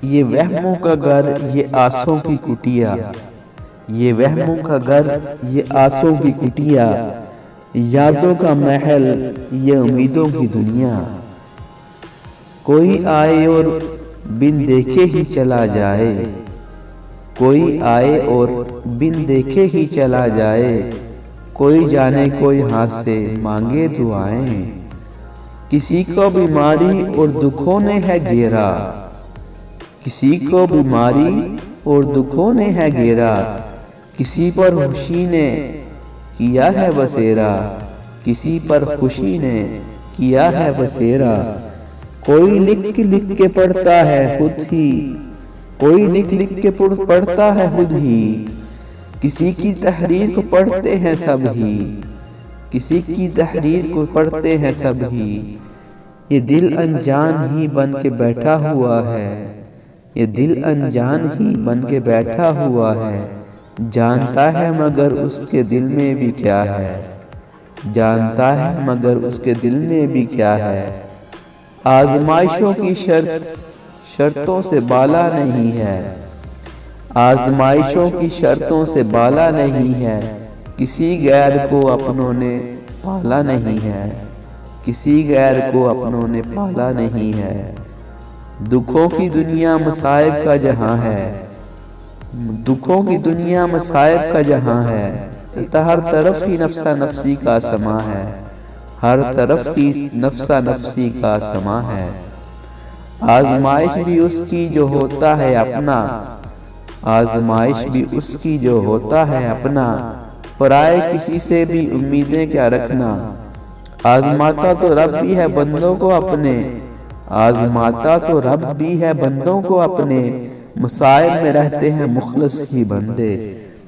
یہ وہموں کا گھر یہ آسوں کی کٹیا، یہ وہموں کا گھر یہ آسوں کی کٹیا، یادوں کا محل یہ امیدوں کی دنیا۔ کوئی آئے اور بن دیکھے ہی چلا جائے، کوئی آئے اور بن دیکھے ہی چلا جائے، کوئی جانے کوئی ہاتھ سے مانگے دعائیں۔ کسی کو بیماری اور دکھوں نے ہے گھیرا، کسی کو بیماری اور دکھوں نے ہے گھیرا، کسی پر خوشی نے کیا ہے بسیرا، کسی پر خوشی نے کیا ہے بسیرا۔ کوئی لکھ لکھ کے پڑھتا ہے خود ہی، کوئی لکھ لکھ کے پڑھتا ہے خود ہی، کسی کی تحریر کو پڑھتے ہیں سب ہی، کسی کی تحریر کو پڑھتے ہیں سب ہی۔ یہ دل انجان ہی بن کے بیٹھا ہوا ہے، یہ دل انجان ہی بن کے بیٹھا ہوا ہے، جانتا ہے مگر اس کے دل میں بھی کیا ہے، جانتا ہے مگر اس کے دل میں بھی کیا ہے۔ آزمائشوں کی شرطوں سے بالا نہیں ہے، آزمائشوں کی شرطوں سے بالا نہیں ہے، کسی غیر کو اپنوں نے پالا نہیں ہے، کسی غیر کو اپنوں نے پالا نہیں ہے۔ دکھوں کی دنیا مصائب کا جہاں ہے، دکھوں کی دنیا مصائب کا جہاں ہے، ہر طرف ہی نفسا نفسی کا سما ہے، ہر طرف ہی نفسا نفسی کا سما ہے۔ آزمائش بھی اس کی جو ہوتا ہے اپنا، آزمائش بھی اس کی جو ہوتا ہے اپنا، پرائے کسی سے بھی امیدیں کیا رکھنا۔ آزماتا تو رب بھی ہے بندوں کو اپنے، آزماتا تو رب بھی ہے بندوں کو اپنے، مصائب میں رہتے ہیں مخلص ہی بندے،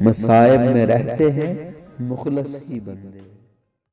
مصائب میں رہتے ہیں مخلص ہی بندے۔